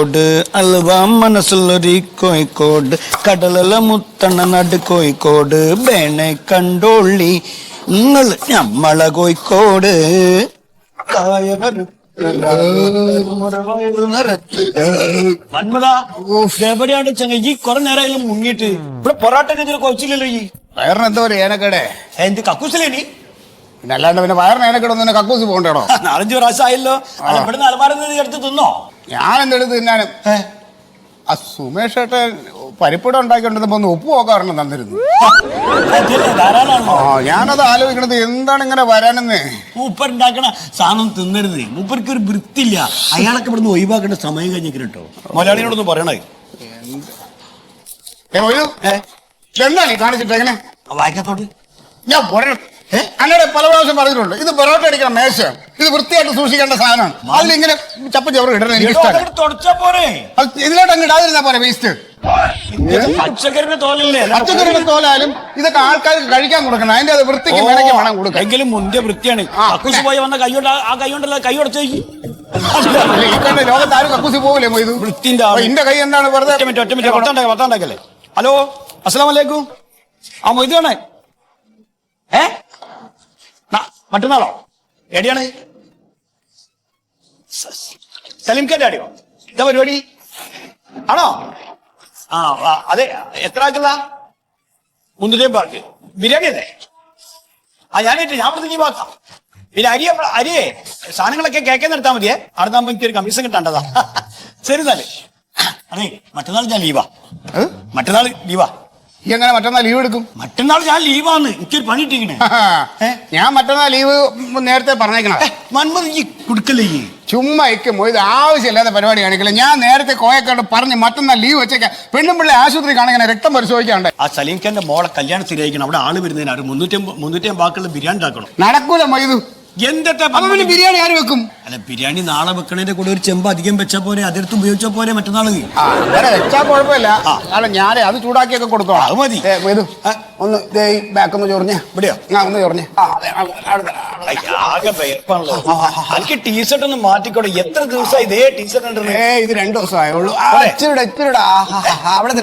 കോഴിക്കോട് അൽവ മനസ്സുള്ളൊരു കോഴിക്കോട് കടലല മുത്തണ നട് കോഴിക്കോട് ബേണെ കണ്ടോള്ളി നിങ്ങൾ ഞമ്മളെ കോഴിക്കോട് എവിടെയാണ് ചങ്ങ ഈ കുറെ നേരം മുങ്ങിട്ട് ഇവിടെ പൊറാട്ട കൊച്ചില്ലല്ലോ ഈ വയറിന് എന്തോ ഒരു ഏനക്കേടെ എന്ത് കക്കൂസിലേ നീ പിന്നെ അല്ലാണ്ട് പിന്നെ വയറിന് ഏനക്കേടൊന്നും കക്കൂസ് പോകണ്ടോ? 4-5 പ്രാവശ്യം ആയല്ലോ. ഇവിടെ അലമാരന്ന് എടുത്ത് തിന്നോ? ഞാൻ എന്തെടുത്ത് തിന്നാനും ആ സുമേഷ് ഏട്ടൻ പരിപ്പിടം ഉണ്ടാക്കിക്കൊണ്ടിരുന്നപ്പോ ഒന്ന് ഉപ്പ് പോകാറുണ്ട് തന്നിരുന്നു. ഞാനത് ആലോചിക്കണത് എന്താണ് ഇങ്ങനെ വരാനെന്ന്. മൂപ്പരുണ്ടാക്കണ സാധനം തിന്നരുത്. മൂപ്പർക്ക് ഒരു വൃത്തിയില്ല. അയാളൊക്കെ ഇവിടുന്ന് ഒഴിവാക്കേണ്ട സമയം കഴിഞ്ഞിട്ട് കേട്ടോ. മലയാളിയോടൊന്ന് പറയണേ. എന്താണ് ഈ കാണിച്ചിട്ട് എങ്ങനെ വായിക്കാത്തോട്ട് ഞാൻ പറയണം. അന്നോട് പല പ്രാവശ്യം പറഞ്ഞിട്ടുണ്ട്, ഇത് പൊറോട്ട അടിക്കണം മേശ, ഇത് വൃത്തിയായിട്ട് സൂക്ഷിക്കേണ്ട സാധനമാണ്. അതിലിങ്ങനെ ചപ്പ ചവറ് കിട്ടണം. എനിക്ക് ഇഷ്ടമാണ്. ഇതിലോട്ട് അങ്ങ് ഇടാതിരുന്നാ പോലെ വേസ്റ്റ്. പച്ചക്കറിന്റെ തോലല്ലേ? പച്ചക്കറിയുടെ തോലായാലും ഇതൊക്കെ ആൾക്കാർക്ക് കഴിക്കാൻ കൊടുക്കണം. അതിന്റെ അത് വൃത്തിക്ക് വേണമെങ്കിൽ വേണം കൊടുക്കണം. എങ്കിലും മുന്തിയ വൃത്തിയാണ്. കക്കൂസ് പോയി വന്ന കൈയോണ്ട് ആ കൈയോണ്ടല്ല കൈ ഉടച്ചു ഈ കണ്ട ലോകത്ത് ആരും കക്കൂസ് പോകില്ലേ ഇത് വൃത്തിന്റെ. എന്റെ കൈ എന്താണ് വെറുതെ പത്താണ്ടാക്കല്ലേ? ഹലോ, അസ്സലാമു അലൈക്കും. ആ മൊയ്താണേ. മറ്റന്നാളോ? എടിയാണ് സലീംഖാന്റെ അടിയോ? എന്താ പരിപാടി ആണോ? ആ അതെ. എത്ര ആക്കുള്ള 300 പാർക്ക് ബിരിയാണി അല്ലേ? ഞാനേറ്റ് ഞാൻ പറഞ്ഞു പാക്കാം. പിന്നെ അരിയേ സാധനങ്ങളൊക്കെ കേക്കാൻ നിർത്താൻ മതിയേ. അവിടെ നിന്നാകുമ്പോ എനിക്കൊരു കമ്മീഷൻ കിട്ടാണ്ടതാ. ശരി എന്നാലേ. അതെ, മറ്റന്നാൾ ഞാൻ ലീവാ. മറ്റന്നാൾ ലീവാ. ഈ എങ്ങനെ മറ്റന്നാൾ ലീവ് എടുക്കും? മറ്റന്നാൾ ഞാൻ ലീവാന്ന്. എനിക്കൊരു പണി ഇട്ടിരിക്കണേ. ഞാൻ മറ്റന്നാൾ ലീവ് നേരത്തെ പറഞ്ഞേക്കണം. മന്മത് ഈ കൊടുക്കല്ലേ? ചുമ്മാ ഇത് ആവശ്യമില്ലാത്ത പരിപാടി കാണിക്കില്ല. ഞാൻ നേരത്തെ കോയക്കാട് പറഞ്ഞ് മറ്റന്നാൾ ലീവ് വെച്ചേക്കാം. പെണ്ണും പിള്ളേ ആശുപത്രി കാണിങ്ങനെ രക്തം പരിശോധിക്കാണ്ട്. ആ സലീംഖാന്റെ മോളെ കല്യാണം സ്ഥിരമായിരിക്കണം. അവിടെ ആള് വരുന്നതിന് 350 ബാക്കുള്ള ബിരിയാണി ഉണ്ടാക്കണം. നടക്കൂല മൊയ്തു. എന്തൊക്കെ ബിരിയാണി ആര് വെക്കും? അല്ല, ബിരിയാണി നാളെ വെക്കണതിന്റെ കൂടെ ഒരു ചെമ്പ് അധികം വെച്ചാ പോരെ, അതെടുത്ത് ഉപയോഗിച്ചാ പോരെ മറ്റന്നാള്. അങ്ങനെ വെച്ചാൽ കുഴപ്പമില്ല. ഞാൻ അത് ചൂടാക്കിയൊക്കെ കൊടുത്തോളാം. അത് മതി. ഒന്ന് ബാക്കൊന്ന് ചൊറിഞ്ഞേ. ഇവിടെയോ? ഒന്ന് ചൊറിഞ്ഞേ. ആകെ വേർപ്പാണല്ലോ. എനിക്ക് ടീഷർട്ട് ഒന്ന് മാറ്റിക്കോട്ടെ. എത്ര ദിവസമായി ഇതേ ടീഷർട്ട് ഉണ്ട്? ഇത് 2 ദിവസമായുള്ളൂ. ഇച്ചിരിടാ അവിടെ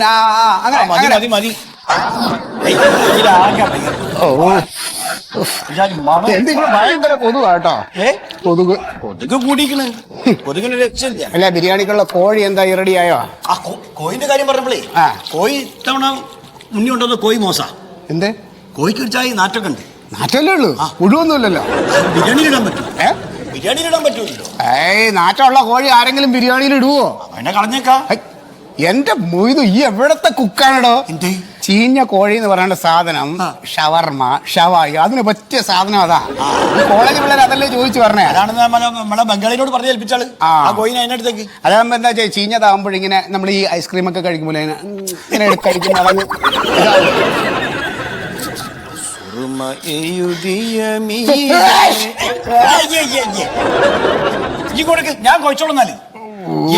മതി മതി. ഭയങ്കര കൊതുകാട്ടോ. കൊതുക് കൂടിക്കണ്. കൊതുകിന് രക്ഷയില്ല. അല്ല, ബിരിയാണിക്കുള്ള കോഴി എന്താ റെഡിയായോ? ആ കോഴിന്റെ കാര്യം പറഞ്ഞപ്പോഴേ, കോഴി ഇത്തവണ മുന്നേ ഉണ്ടോ? കോഴി മോശ. എന്തേ? കോഴിക്ക് ഒരു ചായ നാറ്റൊക്കെ ഉണ്ട്. നാറ്റല്ലേ ഉള്ളൂ, മുഴുവൊന്നുമില്ലല്ലോ. ബിരിയാണിയിലിടാൻ പറ്റും. ബിരിയാണിയിലിടാൻ പറ്റൂല്ലോ. നാറ്റമുള്ള കോഴി ആരെങ്കിലും ബിരിയാണിയിൽ ഇടുവോ? അവനെ കളഞ്ഞേക്കാ. എന്റെ മൊയ്തു, ഈ എവിടത്തെ കുക്കാണോ? ചീഞ്ഞ കോഴി എന്ന് പറയുന്ന സാധനം ഷവർമ, ഷവായി, അതിന് പറ്റിയ സാധനം അതാ. ഈ കോളേജ് പിള്ളേർ അതല്ലേ ചോദിച്ചു പറഞ്ഞേ. അതാണ് നമ്മളെ ബംഗാളിനോട് പറഞ്ഞ് ഏൽപ്പിച്ചാള് ആ കോഴിനെ അതിനടുത്തേക്ക്. അതാകുമ്പോ എന്താ ചീഞ്ഞതാകുമ്പോഴിങ്ങനെ നമ്മൾ ഈ ഐസ്ക്രീം ഒക്കെ കഴിക്കുമ്പോൾ ഇങ്ങനെ കഴിക്കുന്ന ഞാൻ കഴിച്ചോളന്നാല്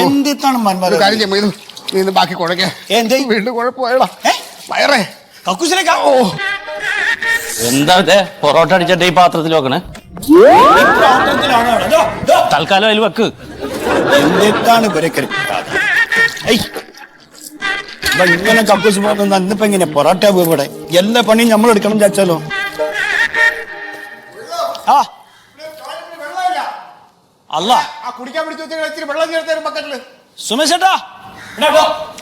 എന്താണ് കാര്യം ചെയ്യുമ്പോ ഇത് ബാക്കി കുഴക്കേ. വീണ്ടും കുഴപ്പമായടാ വയറേ. കക്കൂസിലേക്കാ. എന്താ പൊറോട്ട അടിച്ചിട്ട് ഈ പാത്രത്തിൽ വെക്കണേ? തൽക്കാലം അതിൽ വെക്ക്. എന്താണ് ഇങ്ങനെ കക്കൂസ് പോകുന്ന ഇന്നിപ്പോ എങ്ങനെ പൊറോട്ട ഇവിടെ എല്ലാ പണിയും നമ്മൾ എടുക്കണം ചാച്ചാലോ. അല്ല സുമേഷ് ചേട്ടാ,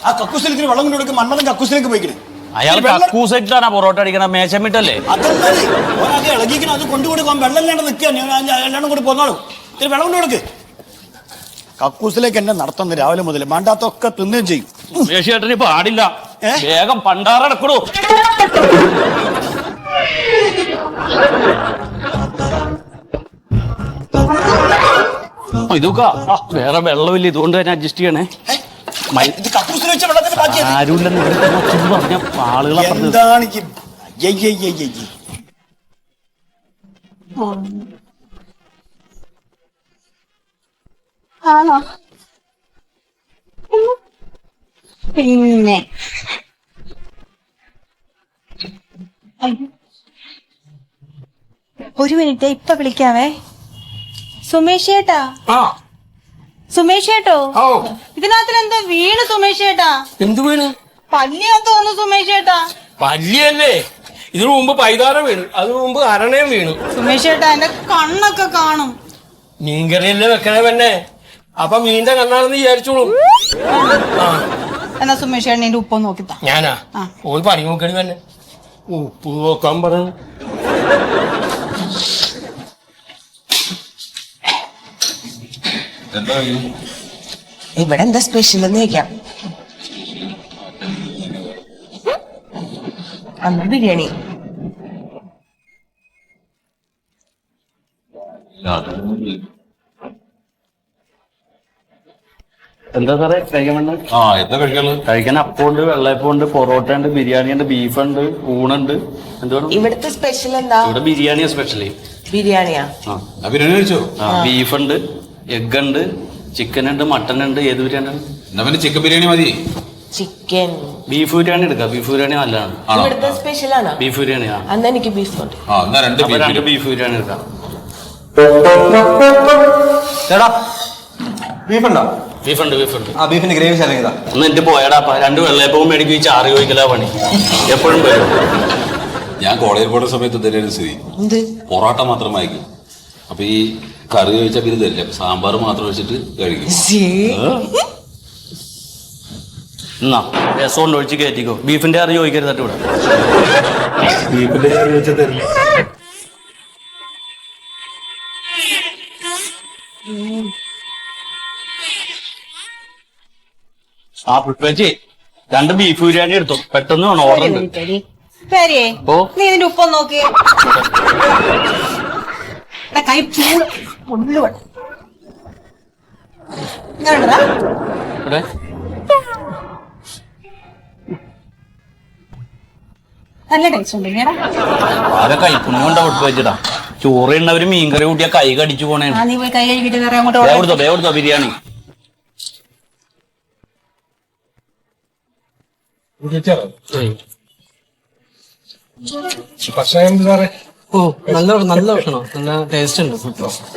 ആ കക്കൂസിലേക്ക് വെള്ളം കൊണ്ട് കൊടുക്കും. മന്മഥൻ കക്കൂസിലേക്ക് പോയിക്കണേ. അയാൾ കക്കൂസിട്ടാണ് പൊറോട്ട അടിക്കണ, മേശമിട്ടല്ലേ? അതല്ലേ അത് ഇളകിക്കണം. അത് കൊണ്ടുകൊടുക്കാൻ വെള്ളം ഇല്ലാണ്ട് നിൽക്കുക. എല്ലാം കൂടി പോന്നാളും. ഇത്തിരി വെള്ളം കൊണ്ട് കൊടുക്ക്. കക്കൂസിലേക്ക് എന്നെ നടത്തുന്നു രാവിലെ മുതൽ. വേണ്ടാത്തൊക്കെ തിന്നുകയും ചെയ്യും. മേശേട്ടന് പാടില്ല. വേഗം പണ്ടാറടക്കണു. ഇതൊക്കെ വേറെ വെള്ളമില്ല, ഇതുകൊണ്ട് തന്നെ അഡ്ജസ്റ്റ് ചെയ്യണേ. ആരുമില്ലെന്ന് പറഞ്ഞ ആളുകളെ എന്താണ് പിന്നെ ഒരു മിനിറ്റ്, ഇപ്പൊ വിളിക്കാവേ. സുമേഷ് ചേട്ടാ, സുമേഷ് ചേട്ടോ, ഇതിനകത്തിൽ എന്താ വീണ് സുമേഷ് ചേട്ടാ? എന്ത് വീണ്? പല്ലിയാന്ന് തോന്നുന്നു സുമേഷ് ചേട്ടാ. പല്ലിയല്ലേ? ഇതിനു മുമ്പ് പൈതാര വീണു, അതിനു മുമ്പ് അരണയും വീണു. സുമേഷ് ചേട്ടാ എന്റെ കണ്ണൊക്കെ കാണും. മീൻകറിയല്ലേ വെക്കണേ പെണ്ണെ, അപ്പൊ മീന്റെ കണ്ണാണെന്ന് വിചാരിച്ചോളൂ. എന്നാ സുമേഷ് ചേട്ടൻ എന്റെ ഉപ്പൊന്ന് നോക്കിത്താ. ഞാനാ ഓൾ പണി നോക്കണി തന്നെ. ഉപ്പ് നോക്കാൻ പറഞ്ഞു. ഇവിടെ എന്താ സ്പെഷ്യൽ എന്ന് ചോദിക്കാം. അന്ന് ബിരിയാണി. എന്താ സാറേ കഴിക്കാൻ വേണ്ട? എന്താ കഴിക്കാനുള്ളത്? കഴിക്കാൻ അപ്പമുണ്ട്, വെള്ളയപ്പമുണ്ട്, പൊറോട്ട ഉണ്ട്, ബിരിയാണി ഉണ്ട്, ബീഫുണ്ട്, ഊണുണ്ട്. എന്തുവേണം? ഇവിടുത്തെ സ്പെഷ്യൽ എന്താ? ഇവിടെ ബിരിയാണിയാ സ്പെഷ്യലി. ബിരിയാണിയാ? ബിരിയാണി കഴിച്ചോ? ബീഫുണ്ട്, എഗ് ഉണ്ട്, ചിക്കൻ ഉണ്ട്, മട്ടൻ ഉണ്ട്. ഏത് ബിരിയാണി? എന്നാ പിന്നെ ചിക്കൻ ബിരിയാണി മതി. ചിക്കൻ. ബീഫ് ബിരിയാണി എടുക്കാം. ബീഫ് ബിരിയാണി നല്ലതാണ്. ഇവിടുത്തെ സ്പെഷ്യൽ ആണോ? ബീഫ് ബിരിയാണിയാ? അന്ന് എനിക്ക് ബീഫ് ഉണ്ട്. എന്നാ രണ്ട് ബീഫ് ബിരിയാണി എടുക്കാം. ചേട്ടാ ബീഫുണ്ടോ? ബീഫുണ്ട്. ബീഫിന്റെ ഗ്രേവി ശരിയാ. ഒന്ന് എന്റെ പോയടാപ്പ, 2 വെള്ളയപ്പവും മേടിക്കും, 6 ചോദിക്കലാ പണി. എപ്പോഴും വരും. ഞാൻ കോളേജിൽ പോയ സമയത്ത് തന്നെയാണ് സ്ഥിതി. എന്ത്? പൊറോട്ട മാത്രം വാങ്ങിക്കും. അപ്പൊ ഈ കറി കഴിച്ചാൽ പിന്നെ തരില്ല, സാമ്പാർ മാത്രം വെച്ചിട്ട് കഴിക്കും. എന്നാ രസം കൊണ്ട് ഒഴിച്ച് കയറ്റിക്കോ. ബീഫിന്റെ കറി ചോദിക്കരുത് ഇവിടെ. ബീഫിന്റെ കറി വെച്ചാൽ തരില്ല. പുഷ്പേച്ചി 2 ബീഫ് ബിരിയാണി എടുത്തു. പെട്ടെന്ന് വേണം, ഓർഡർ ഉണ്ട്. പേരേ ഓ. നീ ഇതിന്റെ ഉപ്പൊന്ന് നോക്കിയേ. കൈ പുല്ലുവട ഇവിടെ നല്ല ടേസ്റ്റ് ഉണ്ട്. ആരെ കൈപ്പുണ്യം കൊണ്ടാ പുഷ്പേച്ചിടാ. ചോറ് ഉണ്ടവര് മീൻകറി കൂട്ടിയാ കൈ കടിച്ചു പോണേ. നീ പോയി കൈ കഴുകിട്ട് വേറെ അങ്ങോട്ട് കൊടുത്തോ ബിരിയാണി. ഓ നല്ല ഭക്ഷണം, നല്ല ടേസ്റ്റ് ഉണ്ട്.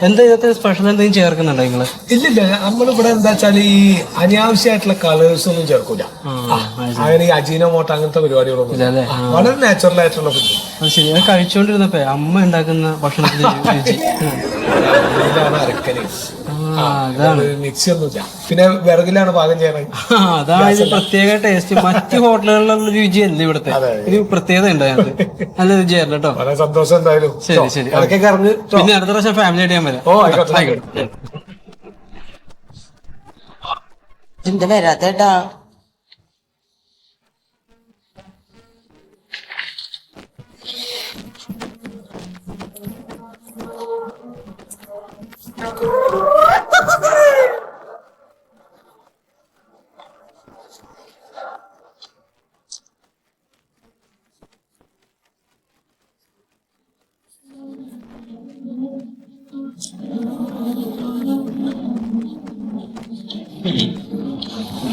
എന്താ ഇതൊക്കെ സ്പെഷ്യൽ എന്തെങ്കിലും ചേർക്കുന്നുണ്ടോ നിങ്ങള്? ഇല്ലില്ല, നമ്മളിവിടെ എന്താ വെച്ചാല് ഈ അനാവശ്യമായിട്ടുള്ള കളേഴ്സ് ഒന്നും ചേർക്കൂല. അങ്ങനെ ഈ അജീനോമോട്ടോ അങ്ങനത്തെ പരിപാടികളൊന്നും ഇല്ലല്ലേ? വളരെ നാച്ചുറൽ ആയിട്ടുള്ള ഫുഡ്. അത് ശരി. ഞാൻ കഴിച്ചുകൊണ്ടിരുന്നപ്പോ അമ്മ ഉണ്ടാക്കുന്ന ഭക്ഷണത്തിന് രുചി. അരക്കല് അതാണ്. മിക്സി ഒന്നുമില്ല, പിന്നെ വിറകിലാണ് പാകം ചെയ്യണത്. അതാണ് ഇത് പ്രത്യേക ടേസ്റ്റ്. മറ്റു ഹോട്ടലുകളിലുള്ള രുചിയല്ല ഇവിടുത്തെ. ഒരു പ്രത്യേകത ഉണ്ട് അതിനകത്ത്. നല്ല രുചിയായിരുന്നു കേട്ടോ. വളരെ സന്തോഷം എന്തായാലും. ശരി ശരി. പിന്നെ അടുത്ത പ്രാവശ്യം ഫാമിലി ആയിട്ട് ഞാൻ വരാം. ഓ ആയിക്കോട്ടെ. എന്താ വരാത്തേട്ടാ?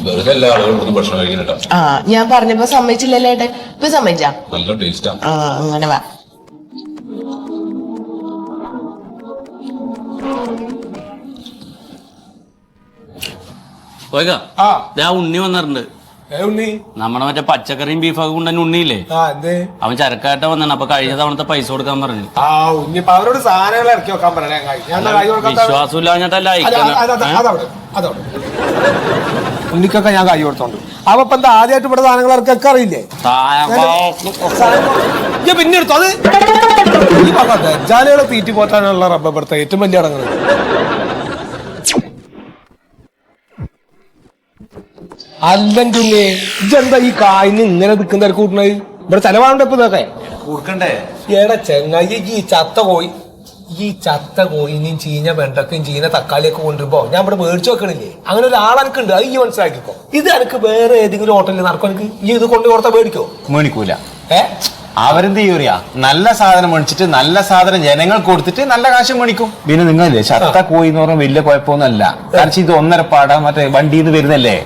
വെറുതെ എല്ലാ ആളുകളും ഇവിടുന്ന് ഭക്ഷണം കഴിക്കണട്ടോ. ഞാൻ പറഞ്ഞപ്പോ സമ്മതിച്ചില്ലല്ലേ ഏട്ടൻ? ഇപ്പൊ സമ്മതിച്ചാ? നല്ല ടേസ്റ്റാ. അങ്ങനെ വാ. ഉണ്ണി വന്നിട്ടുണ്ട്. നമ്മുടെ മറ്റേ പച്ചക്കറിയും ബീഫൊക്കെ കൊണ്ടുതന്നെ ഉണ്ണിയില്ലേ, അവൻ ചരക്കായിട്ട് വന്നാണ്. അപ്പൊ കഴിഞ്ഞ തവണത്തെ പൈസ കൊടുക്കാൻ പറഞ്ഞു. അവരോട് സാധനങ്ങൾ ഇറക്കി വെക്കാൻ പറയണേ. വിശ്വാസമില്ലാഞ്ഞിട്ടല്ല ഉണ്ണിക്കൊക്കെ ഞാൻ കൈ കൊടുത്തോണ്ട്. അപ്പൊ എന്താ ആദ്യമായിട്ട് ഇവിടെ സാധനങ്ങൾ ഇറക്കൊക്കെ അറിയില്ലേ? പിന്നെ എടുത്തോ അത്. ജാലുകളെ തീറ്റി പോറ്റാനുള്ള റബ്ബർ ഇവിടുത്തെ ഏറ്റവും വലിയ അടങ്ങുന്നത്. അല്ലെങ്കിൽ ഇതെന്താ ഈ കായിന് ഇങ്ങനെ നിൽക്കുന്ന കൂട്ടണത്? ഇവിടെ ചെലവാണ്ട് ഇപ്പൊ ഇതൊക്കെ കൊടുക്കണ്ടേ? ഏടാ ചെങ്ങായി, ഈ ചത്ത കോയിനെയും ചീഞ്ഞ വെണ്ടക്കയും ചീഞ്ഞ തക്കാളിയൊക്കെ കൊണ്ടുവരുമ്പോ ഞാൻ ഇവിടെ മേടിച്ചു വെക്കണില്ലേ? അങ്ങനെ ഒരാളെനക്കുണ്ട്, അത് ഈ മനസ്സിലാക്കിക്കോ. ഇത് എനിക്ക് വേറെ ഏതെങ്കിലും ഹോട്ടലിൽ നടക്കും, എനിക്ക് ഈ ഇത് കൊണ്ടു കൊടുത്താൽ മേടിക്കോ? മേടിക്കൂല. അവരെന്ത് ചെയ്യൂറിയാ? നല്ല സാധനം മേടിച്ചിട്ട് നല്ല സാധനം ജനങ്ങൾ കൊടുത്തിട്ട് നല്ല കാശ് മേടിക്കും. പിന്നെ നിങ്ങളില്ലേ ചത്ത കോയി എന്ന് പറഞ്ഞാൽ വലിയ കുഴപ്പമൊന്നുമല്ല. കാരണം ഇത് 1.5 പാട മറ്റേ വണ്ടിയിൽ നിന്ന് വരുന്നല്ലേ,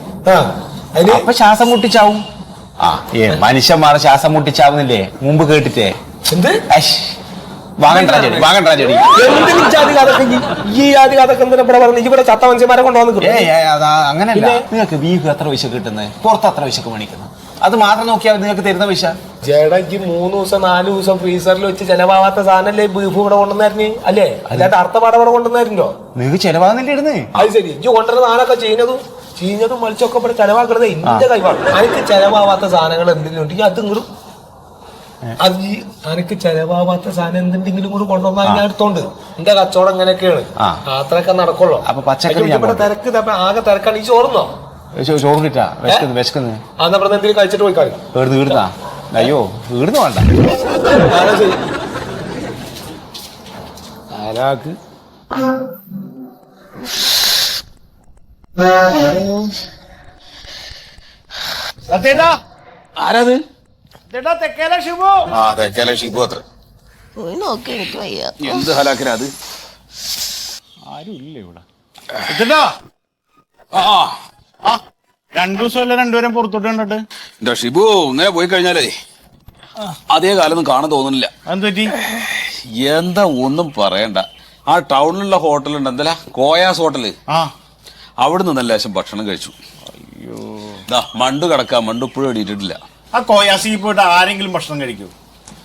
അപ്പൊ ശ്വാസം മുട്ടിച്ചാവും. മനുഷ്യന്മാരെ ശ്വാസം മുട്ടിച്ചാവുന്നില്ലേ മുമ്പ് കേട്ടിട്ടേ? വാഗൺ ട്രാജഡി എന്തെങ്കിലും ജാതി കഥക്ക് ഈ ജാതി കഥക്ക് എന്തിനാ ഇവിടെ പറഞ്ഞു ഇവിടെ ചത്ത മനുഷ്യന്മാരെ കൊണ്ടുവന്നു അങ്ങനെയല്ല നിങ്ങൾക്ക് ബീഫ് എത്ര പൈസ കിട്ടുന്നത് പുറത്ത് എത്ര പൈസക്ക് മേടിക്കുന്നത് അത് മാത്രം നോക്കിയാൽ നിങ്ങൾക്ക് തരുന്ന പൈസ ജഡയ്ക്ക് 3 ദിവസം 4 ദിവസം ഫ്രീസറിൽ വെച്ച് ചെലവാകാത്ത സാധനല്ലേ ബീഫ് ഇവിടെ കൊണ്ടുവന്നായിരുന്നു അല്ലേ അല്ലാണ്ട് അർത്ഥപാടം ഇവിടെ കൊണ്ടുവന്നായിരുന്നോ നിങ്ങൾക്ക് ചെലവാകുന്നില്ല ഇടുന്നേ അത് ശരി ഇജ്ജ് കൊണ്ടുവരുന്ന സാധനമൊക്കെ ചീഞ്ഞതും മളിച്ചൊക്കെ ഇവിടെ ചെലവാക്കുന്നത് എന്റെ കൈവാണ് എനിക്ക് ചെലവാകാത്ത സാധനങ്ങൾ എന്തെങ്കിലും ഉണ്ടെങ്കിൽ അത് ഇങ്ങോട്ടും അത് എനിക്ക് ചെലവാകാത്ത സാധനം എന്തുണ്ടെങ്കിലും കൂടി കൊണ്ടുവന്നാൽ ഞാൻ എടുത്തോണ്ട് എന്റെ കച്ചവടം ഇങ്ങനെയൊക്കെയാണ് അത്രയൊക്കെ നടക്കുള്ളൂ. അപ്പൊ പച്ചക്കറി ഇവിടെ തിരക്ക് ആകെ തിരക്കാണ്. ഈ ചോറുന്നോ? ചോറ് കിട്ടാ വിശക്കുന്നത് അന്ന് ഇവിടെ എന്തെങ്കിലും കഴിച്ചിട്ട് പോയി കാര്യം വീടുന്നാ. അയ്യോ വീടുന്ന് വേണ്ട. ശരി ആരാക്ക് ആരത്? തെക്കേലെ ഷിബു. തെക്കേലെ ഷിബു അത്ര പോയി നോക്കി എനിക്ക് വയ്യ. എന്ത് ഹലാക്കിനാ അത്? ആരും ഇല്ല ഇവിടെ. രണ്ടു ദിവസമല്ല രണ്ടുപേരും പുറത്തോട്ട് കണ്ടിട്ട്. എന്റെ ഷിബു ഇങ്ങനെ പോയി കഴിഞ്ഞാലേ അതേ കാലൊന്നും കാണാൻ തോന്നുന്നില്ല. എന്ത് പറ്റി? എന്താ ഒന്നും പറയണ്ട. ആ ടൗണിലുള്ള ഹോട്ടലുണ്ട്, എന്തല്ല കോയാസ് ഹോട്ടല്, അവിടുന്ന് നല്ല ലേശം ഭക്ഷണം കഴിച്ചു. അയ്യോ മണ്ടു കിടക്കാം, മണ്ടു ഇപ്പോഴും എണീറ്റിട്ടില്ല. ആ കോയാസി പോയിട്ട് ആരെങ്കിലും ഭക്ഷണം കഴിക്കൂ?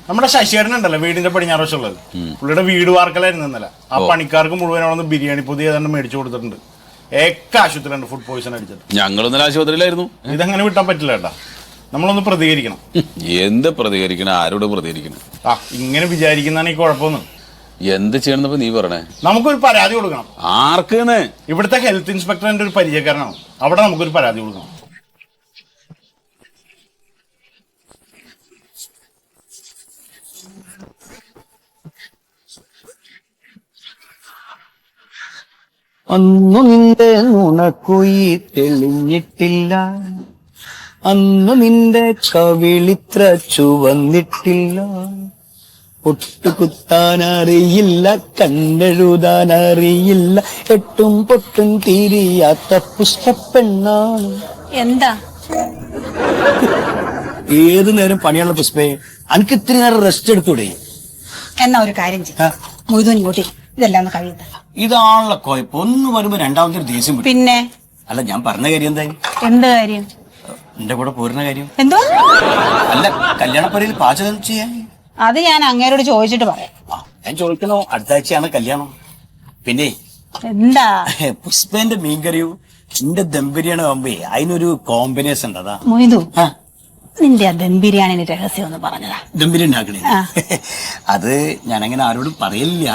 നമ്മുടെ ശശിധരൻ ഉണ്ടല്ലോ വീടിന്റെ പടിഞ്ഞാറ് വശമുള്ളത്, പുള്ളിയുടെ വീട് വാർക്കലായിരുന്നു ഇന്നലെ. ആ പണിക്കാർക്ക് മുഴുവൻ അവിടെ നിന്ന് ബിരിയാണി പൊതി ഏതാണ്ട് മേടിച്ചു കൊടുത്തിട്ടുണ്ട്. ഏക്ക ആശുപത്രിയുണ്ട് ഫുഡ് പോയിസൺ അടിച്ചിട്ട്. ഞങ്ങൾ ഇന്നലെ ആശുപത്രിയിലായിരുന്നു. ഇതങ്ങനെ വിട്ടാൻ പറ്റില്ല കേട്ടാ, നമ്മളൊന്ന് പ്രതികരിക്കണം. എന്ത് പ്രതികരിക്കണം? ആരോട് പ്രതികരിക്കണം? ഇങ്ങനെ വിചാരിക്കുന്നതാണ് ഈ കുഴപ്പമൊന്നും. എന്ത് ചെയ്യണമെന്നപ്പോ നീ പറഞ്ഞേ? നമുക്കൊരു പരാതി കൊടുക്കണം. ആർക്കാണ്? ഇവിടുത്തെ ഹെൽത്ത് ഇൻസ്പെക്ടറിന്റെ ഒരു പരിചയക്കാരനാണ്, അവിടെ നമുക്കൊരു പരാതി കൊടുക്കണം. അന്നു നിന്റെ നുണക്കുയി തെളിഞ്ഞിട്ടില്ല, അന്നു നിന്റെ കവിളിത്ര ചുവന്നിട്ടില്ല. പൊട്ടുകുത്താനറിയില്ല, കണ്ണെഴുതാനറിയില്ല, എട്ടും പൊട്ടും തീരിയാത്ത പുഷ്പപ്പെണ്ണാണ്. എന്താ ഏതു നേരം പണിയുള്ള പുഷ്പേ, അനക്ക് ഇത്തിരി നേരം റെസ്റ്റ് എടുത്തൂടെ? എന്നാ ഒരു കാര്യം ചെയ്യും, മൊയ്തൂൻ ഇങ്ങോട്ടി ഇതെല്ലാം ഒന്ന് കഴിയുക. ഇതാണല്ലോ കുഴപ്പം. ഒന്ന് വരുമ്പോ രണ്ടാമത്തെ ദേഷ്യം പിടിക്കും. പിന്നെ അല്ല, ഞാൻ പറഞ്ഞ കാര്യം എന്തായി? എന്ത് കാര്യം? എന്റെ കൂടെ പോരുന്ന കാര്യം. എന്തോ? അല്ല, കല്യാണപ്പരയിൽ പാചകം ചെയ്യാൻ. അത് ഞാൻ അങ്ങേരോട് ചോദിച്ചിട്ട് പറയാം. ഞാൻ ചോദിക്കണോ, അടുത്ത ആഴ്ചയാണ് കല്യാണം. പിന്നെ എന്താ? പുഷ്പേന്റെ മീൻകറിയും എന്റെ ദം ബിരിയാണി ആകുമ്പോ അതിനൊരു കോമ്പിനേഷൻ ഉണ്ട്. അതാ മൊയ്തു, നിന്റെ ആ ദം ബിരിയാണിന്റെ രഹസ്യം ഒന്ന് പറഞ്ഞതാ. ദം ബിരിയാണി ആക്കണേ? അത് ഞാനങ്ങനെ ആരോടും പറയില്ല.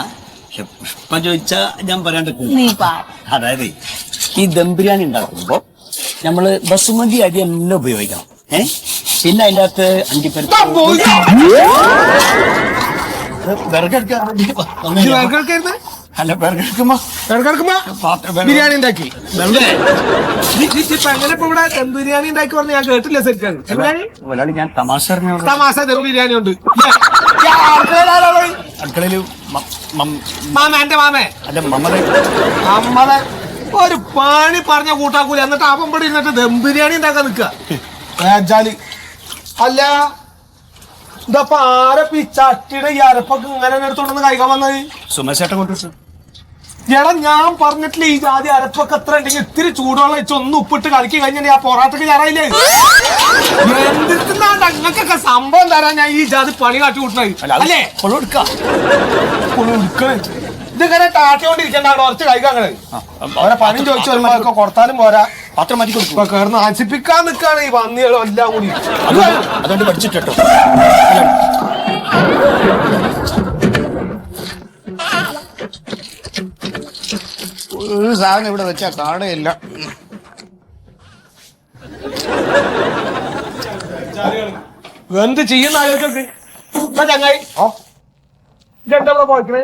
പക്ഷെ പുഷ്പം ചോദിച്ചാ ഞാൻ പറയാണ്ടിരിക്കും. അതായത് ഈ ദം ബിരിയാണി ഉണ്ടാക്കുമ്പോ നമ്മള് ബസുമതി അരി തന്നെ ഉപയോഗിക്കണം. പിന്നെ അതിന്റെ അകത്ത് അണ്ടിപ്പരിപ്പ് അല്ല, ബിരിയാണി ഉണ്ടാക്കി എങ്ങനെ ഇപ്പൊ ഇവിടെ ദം ബിരിയാണി ഉണ്ടാക്കി പറഞ്ഞ് ഞാൻ കേട്ടില്ല ശരിക്കും. ഞാൻ തമാശ തമാശ ദം ബിരിയാണി ഉണ്ട് അടുക്കളയില്. എന്റെ മാമേ അല്ല, മമ്മതെ ഒരു പണി പറഞ്ഞ കൂട്ടാക്കൂല, എന്നിട്ട് അവൻ ഇവിടെ ഇരുന്നിട്ട് ദം ബിരിയാണി ഉണ്ടാക്കാൻ നിക്കുക. അല്ല ഇതപ്പൊ ആരപ്പ ഈ ചട്ടിയുടെ ഈ അരപ്പൊക്കെ ഇങ്ങനെ എടുത്തോണ്ടെന്ന് കഴിക്കാൻ വന്നത്? സുമേഷേട്ടൻ കൊണ്ടു. എടാ ഞാൻ പറഞ്ഞിട്ടില്ല ഈ ജാതി അരപ്പൊക്കെ എത്ര ഉണ്ടെങ്കിൽ ഇത്തിരി ചൂടുവെള്ളം വെച്ച് ഒന്ന് ഉപ്പിട്ട് കളിക്കി കഴിഞ്ഞാൽ ആ പൊറാട്ടക്ക് ഞാറായില്ലേ? എന്തിനാണ്ട് അങ്ങക്കൊക്കെ സംഭവം തരാൻ ഞാൻ ഈ ജാതി പണി കാട്ടി കൂട്ടണത് അല്ലേ? ഇതിങ്ങനെ ടാട്ടിക്കൊണ്ടിരിക്കണ്ട, കുറച്ച് കഴിക്കാങ്ങള്. അവരെ പണി ചോദിച്ചു വരുമ്പോ കൊടുത്താലും പോരാ, പാത്രം മാറ്റി കൊടുക്കും. കേർന്ന് നശിപ്പിക്കാൻ നിൽക്കാണ് ഈ പന്നികളും എല്ലാം കൂടി. അതുകൊണ്ട് പഠിച്ചിട്ടോ. ഒരു സാധനം ഇവിടെ വെച്ചാ കാണുകയില്ല. എന്ത് ചെയ്യുന്ന ആലോചിച്ചോക്ക് ചങ്ങായി. ഇതെന്താ പോയിക്കണേ?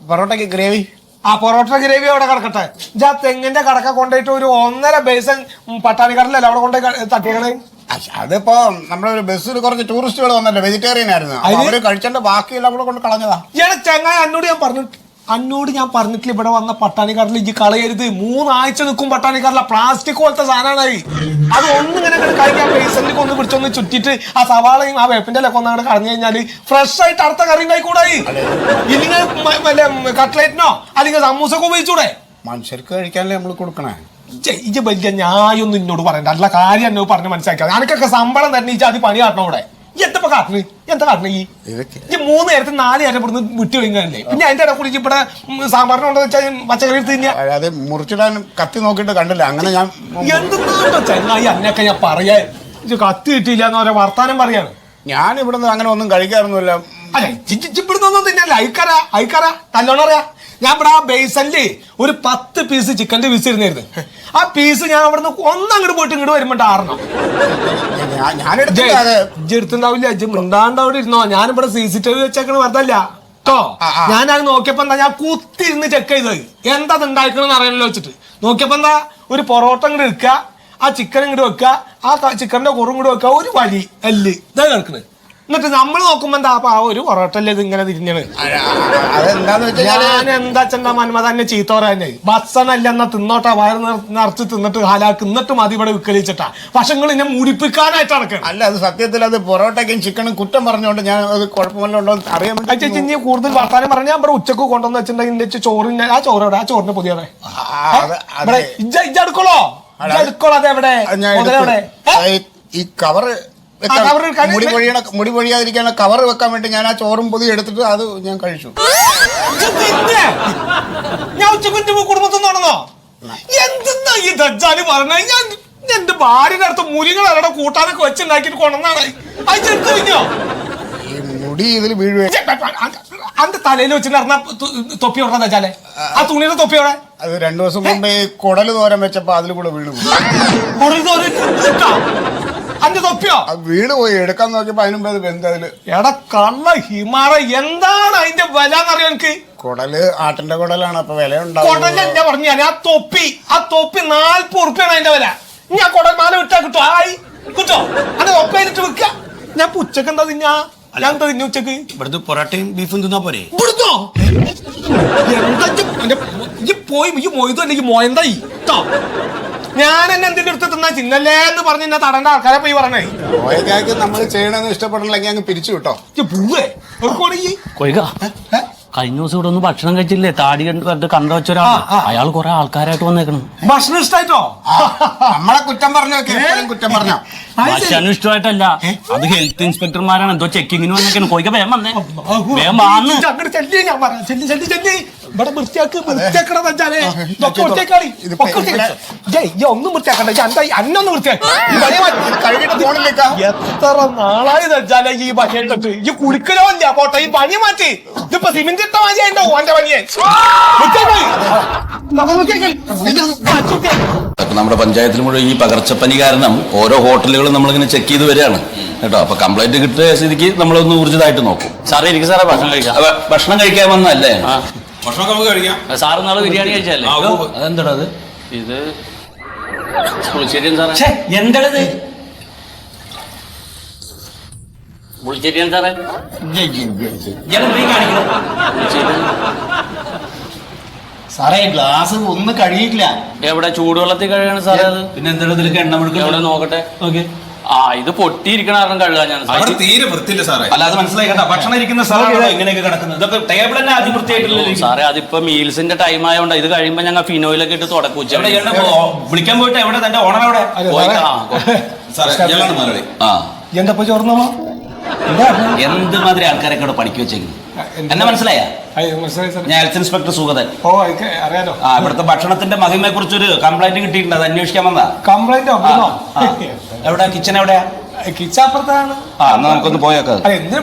പൊറോട്ടയ്ക്ക് ഗ്രേവി. ആ പൊറോട്ട ഗ്രേവി അവിടെ കിടക്കട്ടെ. ഇജാ തെങ്ങിന്റെ കടക്ക കൊണ്ടുപോയിട്ട് ഒരു 1.5 ബേസൻ പട്ടാണിക്കടലല്ലേ അവിടെ കൊണ്ടുപോയി തട്ടിക്കണേ? അതിപ്പോ നമ്മളൊരു ബസ്സിൽ കുറച്ച് ടൂറിസ്റ്റുകൾ വന്നല്ലോ, വെജിറ്റേറിയൻ ആയിരുന്നു. അവര് കഴിച്ചതിന്റെ ബാക്കിയെല്ലാം കൂടെ കൊണ്ട് കളഞ്ഞതാ. ഇയാളെ ചങ്ങായി എന്നോട് ഞാൻ പറഞ്ഞു അന്നോട് ഞാൻ പറഞ്ഞിട്ടില്ല ഇവിടെ വന്ന പട്ടാണിക്കാരിൽ ഇജ്ജ് കളയരുത്. 3 ആഴ്ച നിൽക്കും പട്ടാണിക്കാരില. പ്ലാസ്റ്റിക് പോലത്തെ സാധനമാണ്. അത് ഒന്നിങ്ങനെ കഴിക്കാൻ പേസന്റ് ഒന്ന് പിടിച്ചൊന്ന് ചുറ്റിട്ട് ആ സവാളയും ആ വേപ്പിന്റെ ഇലൊക്കെ ഒന്നങ്ങോട്ട് കളഞ്ഞു കഴിഞ്ഞാല് ഫ്രഷ് ആയിട്ട് അടുത്ത കറി ഉണ്ടായിക്കൂടായി. ഇല്ലെങ്കിൽ കട്ട്ലേറ്റിനോ അല്ലെങ്കിൽ സമൂസൊക്കെ ഉപയോഗിച്ചൂടെ? മനുഷ്യർക്ക് കഴിക്കാനല്ലേ നമ്മൾ കൊടുക്കണേ. ഇജ്ജ് വലിയ ഞായൊന്നും ഇന്നോട് പറയണ്ട. അല്ല കാര്യം എന്നോട് പറഞ്ഞ് മനസ്സിലാക്കിയത്. എനിക്കൊക്കെ ശമ്പളം തന്നെ ഇജ്ജ് അത് പണി കാട്ടണം ഇവിടെ. എന്താ കാട്ടണ്? എന്താ കാട്ടണ ഈ 3 നേരത്തിന് 4 നേരം ഇവിടുന്ന് വിട്ടു കഴിഞ്ഞാലേ പിന്നെ അതിന്റെ ഇടയിൽ കൂടി ഇവിടെ സാമ്പാറിനുണ്ടോ വെച്ചാൽ പച്ചക്കറി എടുത്ത് കഴിഞ്ഞാൽ അത് മുറിച്ചിടാൻ കത്തി നോക്കിയിട്ട് കണ്ടില്ല. അങ്ങനെ ഞാൻ എന്തെന്നാണ്ടോ ചെങ്ങായി അന്നൊക്കെ ഞാൻ പറയാ കത്തി കിട്ടിയില്ല എന്ന് പറയാ വർത്താനം പറയാണ്. ഞാൻ ഇവിടുന്ന് അങ്ങനെ ഒന്നും കഴിക്കാറൊന്നുമില്ല. അല്ലെ ഇവിടുന്നൊന്നും തിന്നല്ല. അയക്കാരാ നല്ലോണം അറിയാ. ഞാൻ ഇവിടെ ആ ബേസനില് ഒരു 10 പീസ് ചിക്കന്റെ പീസ് ഇരുന്നായിരുന്നു. ആ പീസ് ഞാൻ അവിടുന്ന് ഒന്നങ്ങോട്ട് പോയിട്ട് ഇങ്ങോട്ട് വരുമ്പോ 6 എടുത്തുണ്ടാവില്ല. ഇജ്ജ് മിണ്ടാണ്ട് അവിടെ ഇരുന്നോ. ഞാനിവിടെ CCTV വെച്ചേക്കണ വെറുതല്ല കേട്ടോ. ഞാനത് നോക്കിയപ്പോ എന്താ ഞാൻ കുത്തിരുന്ന് ചെക്ക് ചെയ്തത് എന്താ അത് ഉണ്ടാക്കണെന്ന് അറിയാനല്ലോ വെച്ചിട്ട് നോക്കിയപ്പോ എന്താ ഒരു പൊറോട്ട ഇങ്ങോട്ട് എടുക്കുക, ആ ചിക്കൻ ഇങ്ങോട്ട് വെക്കുക, ആ ചിക്കന്റെ കുറും കൂടെ വെക്കുക, ഒരു വലി എല്ല് ഇതാ കേൾക്കണത്. എന്നിട്ട് നമ്മൾ നോക്കുമ്പോ എന്താ ആ ഒരു പൊറോട്ടല്ലേ ഇത് ഇങ്ങനെ തിരിഞ്ഞത്. ഞാൻ എന്താ ചെണ്ടാ മന്മ തന്നെ ചീത്ത പറയാൻ ഭക്ഷണല്ല എന്നാ തിന്നോട്ടാ വയറ് നിറച്ച് തിന്നിട്ട് ഹാലാക്ക് എന്നിട്ട് മതി ഇവിടെ വിക്കലിച്ചിട്ടാ. പക്ഷെ നിങ്ങൾ എന്നെ മുടിപ്പിക്കാനായിട്ട് നടക്കണം. അല്ല അത് സത്യത്തിൽ അത് പൊറോട്ടയ്ക്കും ചിക്കനും കുറ്റം പറഞ്ഞുകൊണ്ട് ഞാൻ അത് കുഴപ്പമല്ലോ അറിയാൻ ചേച്ചി ഇനി കൂടുതൽ വർത്താനം പറഞ്ഞാൽ ഇവിടെ ഉച്ചക്ക് കൊണ്ടുവന്ന് വെച്ചിട്ടുണ്ടെങ്കിൽ ചോറിന്റെ ആ ചോറോടെ ആ ചോറിന്റെ പുതിയവിടെ ഇജ്ജെടുക്കോളോ അതെവിടെ ഈ കവറ് മുടി പൊഴിയാതിരിക്കാനുള്ള കവർ വെക്കാൻ വേണ്ടി ഞാൻ ആ ചോറും പൊതി എടുത്തിട്ട് അത് ഞാൻ കഴിച്ചു. ഞാൻ ഉച്ചക്കുഞ്ഞു കുടുംബത്തിൽ നടന്നോ എന്തെന്നാ ഈ ദജ്ജാല് പറഞ്ഞ? ഞാൻ എന്റെ ഭാര്യയുടെ അടുത്ത് മുരികൾ അവരുടെ കൂട്ടാനൊക്കെ വെച്ചുണ്ടാക്കിട്ട് കൊണ്ടുവന്നാണ്. അത് ചെറുത്ത് കഴിഞ്ഞോ? ഈ മുടി ഇതിൽ വീഴുവേ. അന്റെ തലയിൽ വെച്ചിട്ട് നടന്ന തൊപ്പി ഓടാ ദജ്ജാലെ. ആ തുണിയുടെ തൊപ്പിയോടെ അത് 2 ദിവസം മുമ്പ് ഈ കുടല് തോരൻ വെച്ചപ്പോ അതിൽ കൂടെ വീണു. അന്റെ തൊപ്പിയോ വീട് പോയി എടുക്കാൻ നോക്കിയപ്പോ അതിനുമ്പോ അത് വെന്തതില്. എടാ കള്ള ഹിമാറ എന്താണ് അതിന്റെ വില എന്നറിയാം എനിക്ക്. കുടല് ആട്ടിന്റെ കുടലാണ്, അപ്പൊ വില ഉണ്ടാവും. കുടലെന്നെ പറഞ്ഞു ഞാൻ. ആ തൊപ്പി 40 ഉറുപ്പ്യാണ് അതിന്റെ വില. ഞാൻ കുടൽ മാല വിട്ടാ കിട്ടോ? ആയി കിട്ടോ? അത് ഒപ്പയിലിട്ട് വെക്ക. ഞാൻ ഉച്ചക്ക് എന്താ തിന്നാ? ഞാൻ എന്താ തിന്നു ഉച്ചക്ക്? ഇവിടുത്തെ പൊറോട്ടയും ബീഫും തിന്നാ പോരെ? ഇവിടുന്നോ എന്താ പോയി ഈ മൊയ്തു അല്ലെങ്കിൽ മോയന്തായി കേട്ടോ. ഞാൻ എന്നെ എന്തിന്റെ അടുത്ത് തിന്നാ ചിന്നല്ലേ എന്ന് പറഞ്ഞ് എന്നെ തടേണ്ട ആൾക്കാരെ പോയി പറഞ്ഞേ. കോയക്കാക്ക് നമ്മൾ ചെയ്യണമെന്ന് ഇഷ്ടപ്പെടണമെങ്കിൽ അങ്ങ് പിരിച്ചു കിട്ടോ. പൂവേ കഴിഞ്ഞ ദിവസം ഇവിടെ ഒന്ന് ഭക്ഷണം കഴിച്ചില്ലേ? താടി കണ്ടു വെച്ച ഒരാൾ, അയാൾ കുറെ ആൾക്കാരായിട്ട് വന്നേക്കണം. ഭക്ഷണം ഇഷ്ടായിട്ടോ? നമ്മളെ കുറ്റം പറഞ്ഞോ? കുറ്റം പറഞ്ഞോ? ഭക്ഷണം ഇഷ്ടമായിട്ടല്ല, അത് ഹെൽത്ത് ഇൻസ്പെക്ടർമാരാണ് എന്തോ ചെക്കിങ്ങിന് വന്നേക്കണം. കോയിക്ക വേഗം വന്നേ, വേഗം വാന്ന്. അങ്ങോട്ട് ചെല്ലി ഞാൻ പറയാം. ചെല്ലി ഇവിടെ വൃത്തിയാക്കണം വെച്ചാലേ വൃത്തിയാക്കാളി. ഒന്നും വൃത്തിയാക്കണ്ട. അന്നൊന്നും വൃത്തിയാക്കി എത്ര നാളായി വെച്ചാലേ ഈ പണിയിട്ടിട്ട് ഈ കുളിക്കലോ ഇല്ല. പോട്ടെ ഈ പണി മാറ്റി. ഇതിപ്പോ സിമെന്റ് ഇട്ട മാതിരിയായിട്ടോ ഓന്റെ പണിയെ. നമ്മുടെ പഞ്ചായത്തിൽ മുഴുവൻ ഈ പകർച്ചപ്പനി കാരണം ഓരോ ഹോട്ടലുകളും നമ്മളിങ്ങനെ ചെക്ക് ചെയ്ത് വരികയാണ് കേട്ടോ. അപ്പൊ കംപ്ലൈന്റ് കിട്ടിയ സ്ഥിതിക്ക് നമ്മളൊന്ന് ഊർജിതമായിട്ട് നോക്കും. സാറേ എനിക്ക് സാറേ ഭക്ഷണം കഴിക്കാം. ഭക്ഷണം കഴിക്കാൻ വന്നല്ലേ? ഭക്ഷണമൊക്കെ നമുക്ക് കഴിക്കാം. സാറ് നാളെ ബിരിയാണി കഴിച്ചല്ലേ? അതെന്താ അത്? ഇത് പുളിശ്ശേരിയൻ സാറേ. എന്താണത്? പുളിശ്ശേരിയൻ സാറേ. സാറേ ഗ്ലാസ് ഒന്നും കഴിയില്ല. എവിടെ ചൂടുവെള്ളത്തിൽ കഴുകാണ് സാറേ അത്? പിന്നെ എന്താണ് ഇതിലേക്ക് എണ്ണ മുഴുക്കുക? എവിടെ നോക്കട്ടെ. ഇത് പൊട്ടിയിരിക്കണ കാരണം കഴുകാൻ ഞാൻ. തീരെ വൃത്തിയില്ല സാറേ. അല്ല അത് മനസ്സിലാക്കണ്ട. ഭക്ഷണം ഇരിക്കുന്ന സ്ഥലം എങ്ങനെയൊക്കെ കിടക്കുന്നത്? ഇതൊക്കെ ടേബിൾ തന്നെ ആദ്യം വൃത്തിയായിട്ടില്ല സാറേ. അതിപ്പോ മീൽസിന്റെ ടൈം ആയതുകൊണ്ട് ഇത് കഴിയുമ്പോ ഞങ്ങൾ ഫിനോയിലൊക്കെ ഇട്ട് തുടക്കൂച്ച. വിളിക്കാൻ പോയിട്ട് എവിടെ തന്റെ ഓണർ എവിടെ? എന്താ ചോർന്നോ? എന്ത് മാതിരി ആൾക്കാരൊക്കെ ഇവിടെ പണിക്ക് വെച്ചേക്കുന്നു. എന്നെ മനസ്സിലായ? ഞാൻ ഹെൽത്ത് ഇൻസ്പെക്ടർ സുഗതൻ. അറിയാലോ. ഇവിടുത്തെ ഭക്ഷണത്തിന്റെ മഹിമയെ കുറിച്ചൊരു കംപ്ലൈന്റ് കിട്ടിയിട്ടുണ്ട്. അത് അന്വേഷിക്കാൻ വന്നാ. കംപ്ലൈന്റ് എവിടെ? കിച്ചൺ എവിടെയാ? കിച്ചപ്പുറത്താണ്. നമുക്കൊന്ന് പോയേക്കാം. എന്തിനു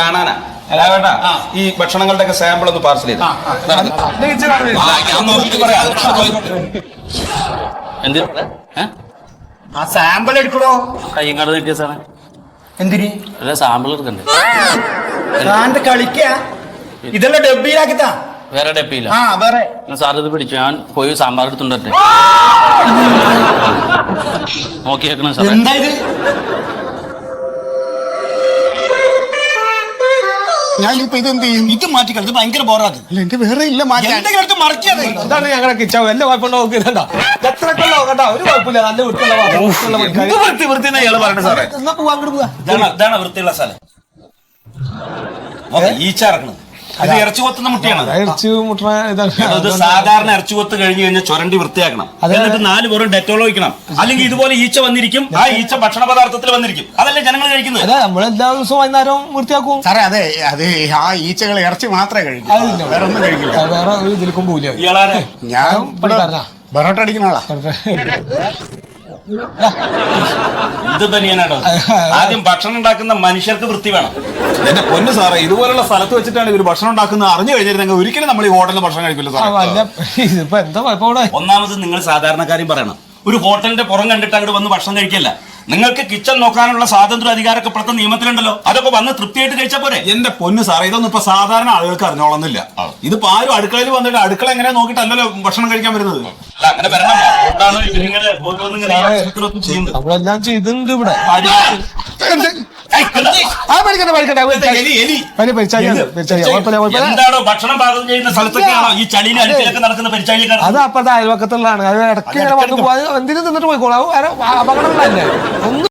കാണാനാ. ഈ ഭക്ഷണങ്ങളുടെ ഒക്കെ സാമ്പിൾ ഒന്ന് പാർസൽ ചെയ്ത് എന്ത് ആ സാമ്പിൾ എടുക്കണോ? കയ്യും കട കിട്ടിയ സാറേ. എന്തിന്? അല്ല സാമ്പിൾ എടുക്കണ്ടേ? കളിക്ക ഇതെല്ലാം ഡബ്ബിയിലാക്കിത്താ. വേറെ ഡെപ്പിയില്ല. വേറെ സാർ ഇത് പിടിച്ചു. ഞാൻ പോയി സാമ്പാർ എടുത്തുണ്ടേ നോക്കി വെക്കണം സാർ. എന്താ ഇത്? ഞാനിപ്പോ ഇത് എന്ത് ചെയ്യും? ഇത് മാറ്റിക്കള, ഇത് ഭയങ്കര ബോറാത്. എന്റെ വേറെ ഇല്ല മാറ്റി എന്തെങ്കിലും എടുത്ത് മറക്കിയത്. എന്താണ് ഞങ്ങളെ കിച്ചാവ് എല്ലാ കുഴപ്പമുണ്ടോ നോക്കിയതാ എത്രക്കുള്ള കേട്ടോ ഒരു കുഴപ്പമില്ല നല്ല വൃത്തി ഇയാള് പറയണ്ട സാറേ. എന്നാ പോവാ അങ്ങോട്ട് പോവാ ഇതാണ് വൃത്തിയുള്ള സ്ഥലം. ഈച്ച ഇറക്കണം. ഇത് ഇറച്ചി കൊത്തുന്ന മുട്ടയാണ്. ഇറച്ചി മുട്ട ഇത് സാധാരണ ഇറച്ചി കൊത്ത് കഴിഞ്ഞ് കഴിഞ്ഞാൽ ചുരണ്ടി വൃത്തിയാക്കണം. എന്നിട്ട് 4 പേരും ഡെറ്റോൾ ഒഴിക്കണം. അല്ലെങ്കിൽ ഇതുപോലെ ഈച്ച വന്നിരിക്കും. ആ ഈച്ച ഭക്ഷണ പദാർത്ഥത്തിൽ വന്നിരിക്കും. അതല്ലേ ജനങ്ങൾ കഴിക്കുന്നത്. അതെ നമ്മളെല്ലാ ദിവസവും വൈകുന്നേരം വൃത്തിയാക്കും സാറേ. അതെ അതെ, ആ ഈച്ചകൾ ഇറച്ചി മാത്രമേ കഴിക്കൂ, വേറെ ഒന്നും കഴിക്കില്ല. വേറെ ഒരു ഇതിലേക്കും പോവില്ല. ഇയാളാരെ ഞാൻ ബറോട്ട അടിക്കുന്ന ആളാ. എന്ത് തന്നെയാണോ? ആദ്യം ഭക്ഷണം ഉണ്ടാക്കുന്ന മനുഷ്യർക്ക് വൃത്തി വേണം. എന്റെ പൊന്നു സാറേ, ഇതുപോലുള്ള സ്ഥലത്ത് വെച്ചിട്ടാണ് ഇവർ ഭക്ഷണം ഉണ്ടാക്കുന്നത് അറിഞ്ഞു കഴിഞ്ഞിരുന്നെങ്കിൽ ഒരിക്കലും നമ്മൾ ഈ ഹോട്ടലിൽ ഭക്ഷണം കഴിക്കില്ല സാറേ. ഇതിപ്പോ എന്താ കുഴപ്പം? ഒന്നാമത് നിങ്ങൾ സാധാരണക്കാരും പറയണം, ഒരു ഹോട്ടലിന്റെ പുറം കണ്ടിട്ട് അങ്ങോട്ട് വന്ന് ഭക്ഷണം കഴിക്കില്ല. നിങ്ങൾക്ക് കിച്ചൺ നോക്കാനുള്ള സ്വാതന്ത്ര്യ അധികാരമൊക്കെ ഇപ്പോഴത്തെ നിയമത്തിലുണ്ടല്ലോ. അതൊക്കെ വന്ന് തൃപ്തിയായിട്ട് കഴിച്ചാൽ പോരെ. എന്റെ പൊന്നു സാറേ, ഇതൊന്നും ഇപ്പൊ സാധാരണ ആളുകൾക്ക് അറിഞ്ഞോളന്നില്ല. ഇതിപ്പോ ആരും അടുക്കളയിൽ വന്നിട്ട് അടുക്കള എങ്ങനെ നോക്കിയിട്ടല്ലല്ലോ ഭക്ഷണം കഴിക്കാൻ വരുന്നത്. അങ്ങനെ വരണം. അതുകൊണ്ടാണ് ഇവരിങ്ങനെ ഓരോന്നിങ്ങനെ ആസൂത്രണം ചെയ്യുന്നത്. നമ്മളെല്ലാം ചെയ്തിട്ടുണ്ട് ഇവിടെ. എന്താണോ ഭക്ഷണം പാകം ചെയ്യുന്ന സ്ഥലത്തൊക്കെയാണോ ഈ ചളിയിലും അഴുക്കിലൊക്കെ നടക്കുന്ന പരിചാരികൾ? അത് അപ്പുറത്തെ അയൽവക്കത്തുള്ളതാണ്. അത് ഇടയ്ക്ക് ഇങ്ങനെ വന്ന് പോയി എന്തിനും തിന്നിട്ട് പോയിക്കോളാം. അപകടം തന്നെ ഒന്നും